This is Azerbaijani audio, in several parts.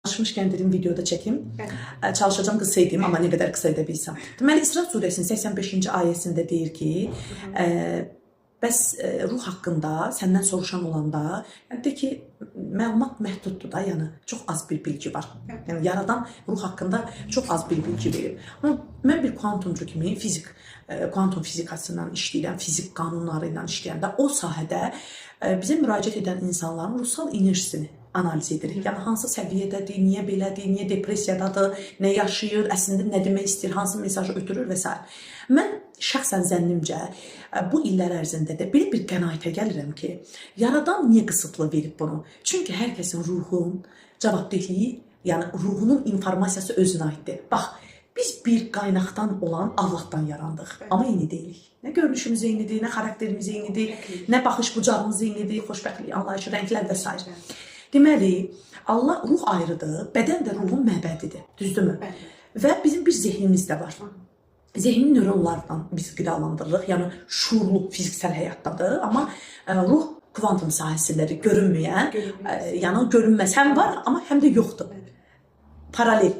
Çalışmışkən dedim videoda çəkim. Çalışacağım qısa edeyim, amma nə qədər qısa edə bilsəm. Deməli, İsra surəsinin 85-ci ayəsində deyir ki, bəs ruh haqqında səndən soruşan olanda, yəni de ki, məlumat məhduddur da, yəni çox az bir bilgi var. Yəni yaradan ruh haqqında çox az bir bilgi verir. Amma mən bir kuantumcu kimi kuantum fizikasından işləyirəm, fizik qanunları ilə işləyəndə o sahədə bizə müraciət edən insanların ruhsal enerjisini analiz edirik. Yəni hansı səviyyədədir, niyə belədir, niyə depressiyadadır, nə yaşayır, əslində nə demək istəyir, hansı mesajı ötürür və s. Mən şəxsən zənnimcə bu illər ərzində də belə bir qənaətə gəlirəm ki, yaradan niyə qısıtlı verib bunu? Çünki hər kəsin ruhun cavabdehliyi, yəni ruhunun informasiyası özünə aiddir. Bax, biz bir qaynaqdan olan Allahdan yarandıq, amma eyni deyilik. Nə görünüşümüz eynidir, nə xarakterimiz eynidir, nə baxış bucağımız eynidir, xoşbəxtlik, anlayışı, rənglər və s. Deməli, Allah ruh ayrıdır, bədən də ruhun məbədidir, düzdürmü? Və bizim bir zehnimiz də var. Zehnin nöronlardan biz qidalandırırıq, yəni şuurlu fiziksel həyatdadır, amma ruh kuantum sahəsindədir, görünməyən, yəni görünməz, həm var, amma həm də yoxdur. Paralel,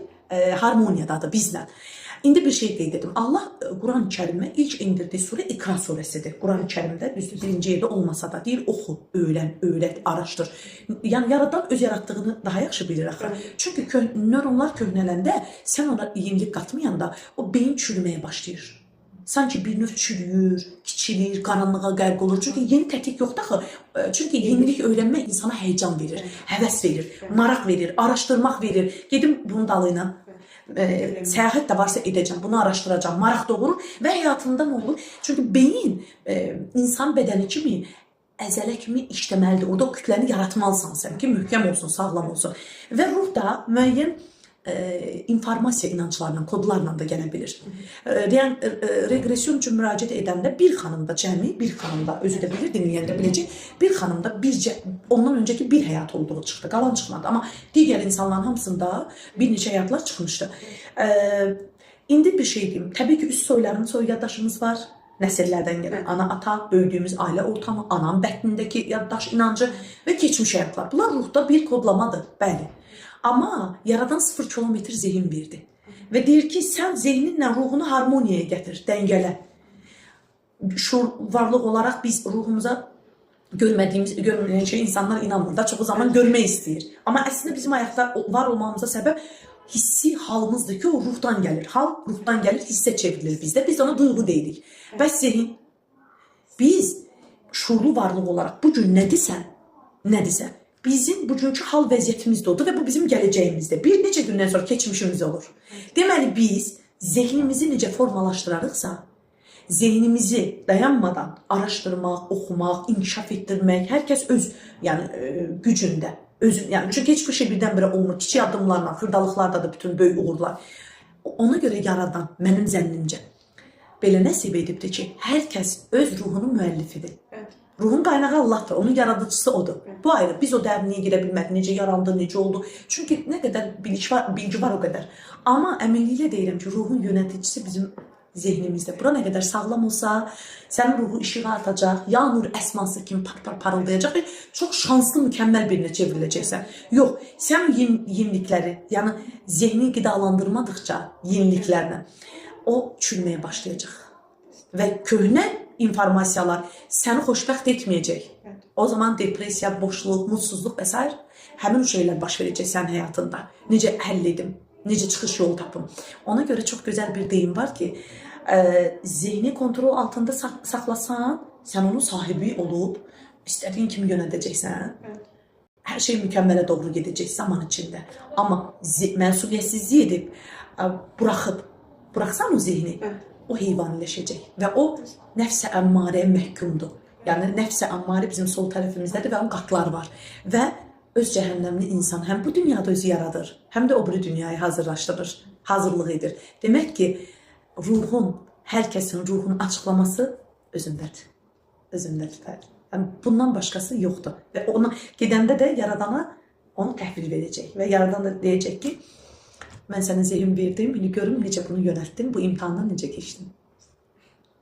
harmoniyadadır bizlə. İndi bir şey qeyd edim. Allah Quran-ı Kərimə ilk indirdiyi surə İqra surəsidir. Quran-ı Kərimdə düzdür, birinci yerdə olmasa da deyir, oxu, öyrən, öyrət, araşdır. Yəni yaradan öz yaratdığını daha yaxşı bilir axı. Çünki nöronlar köhnələndə sən ona yenilik qatmayanda o beyin çürüməyə başlayır. Sanki bir növ çürüyür, kiçilir, qaranlığa qərq olur. Çünki yeni tətik yoxdur axı. Çünki yenilik öyrənmək insana həyəcan verir, həvəs verir, maraq verir, araşdırmaq verir. Gedim bunun dalıyla. Səyahət də varsa edəcəm, bunu araşdıracağım, maraq doğurur və həyatında nə olur? Çünki beyin insan bədəni kimi əzələ kimi işləməlidir. Orada o kütləni yaratmalısan sən ki, möhkəm olsun, sağlam olsun. Və ruh da müəyyən informasiya inanclarla, kodlarla da gələ bilir. Yəni, regression üçün müraciət edəndə bir xanımda cəmi, bir xanımda özü də bilir, dinləyəndə biləcək, bir xanımda ondan öncəki bir həyat olduğu çıxdı, qalan çıxmadı. Amma digər insanların hamısında bir neçə həyatlar çıxmışdı. İndi bir şey deyim, təbii ki, üst soylarımız, soy yaddaşımız var, nəsillərdən gələn ana, ata, böyüdüyümüz ailə ortamı, ananın bətnindəki yaddaş inancı və keçmiş həyatlar. Bunlar ruhda bir kodlamadır, bəli. Amma yaradan 0 kilometr zehin verdi. Və deyir ki, sən zehninlə ruhunu harmoniyaya gətir, dəngələ. Şuur varlıq olaraq biz ruhumuza görməyən şey insanlar inanmır da, çoxu zaman görmək istəyir. Amma əslində bizim ayaqda var olmamıza səbəb hissi halımızdır ki, o ruhdan gəlir. Hal ruhdan gəlir, hissə çevrilir bizdə. Biz ona duyğu deyirik. Bəs zehin, biz şuurlu varlıq olaraq bugün nədirsə, bizim bugünkü hal vəziyyətimiz də odur və bu bizim gələcəyimizdir. Bir neçə gündən sonra keçmişimiz olur. Deməli, biz zehnimizi necə formalaşdırarıqsa, zehnimizi dayanmadan araşdırmaq, oxumaq, inkişaf etdirmək, hər kəs öz gücündə. Çünki heç bir şey birdən-birə olmur. Kiçik addımlarla, xırdalıqlarda da bütün böyük uğurlar. Ona görə yaradan, mənim zənnimcə, belə nəsib edibdir ki, hər kəs öz ruhunun müəllifidir. Ruhun qaynağı Allahdır, onun yaradıcısı odur. Bu ayrı, biz o dərinliyə girə bilmədik, necə yarandı, necə oldu. Çünki nə qədər bilgi var o qədər. Amma əminliklə deyirəm ki, ruhun yöneticisi bizim zehnimizdə. Bura nə qədər sağlam olsa, sənin ruhu işığa atacaq, ya nur əsması kimi parıldayacaq və çox şanslı, mükəmməl birinə çevriləcəksən. Yox, sən yenilikləri, yəni zehni qidalandırmadıqca yeniliklərlə o çürüməyə başlayacaq. Və köhnə informasiyalar səni xoşbəxt etməyəcək. O zaman depressiya, boşluq, mutsuzluq və s. həmin şeylər baş verəcək sənin həyatında. Necə həll edim, necə çıxış yolu tapım. Ona görə çox gözəl bir deyim var ki, zehni kontrol altında saxlasan, sən onun sahibi olub, istədiyin kimi yönədəcəksən. Hər şey mükəmmələ doğru gedəcək zaman içində. Amma məsuliyyətsizlik edib, buraxsan o zehni, o heyvaniləşəcək və o nəfsə əmmarəyə məhkumdur. Yəni, nəfsə əmmarə bizim sol tərəfimizdədir və onun qatları var. Və öz cəhənnəmli insan həm bu dünyada özü yaradır, həm də o biri dünyayı hazırlaşdırır, hazırlıq edir. Demək ki, ruhun, hər kəsin ruhunu açıqlaması özündədir. Özündədir. Yəni, bundan başqası yoxdur. Və ona gedəndə də yaradana onu təhvil verəcək və yaradan da deyəcək ki, mən sənə zehin verdim, indi görüm necə bunu yönətdim, bu imtihandan necə keçdim.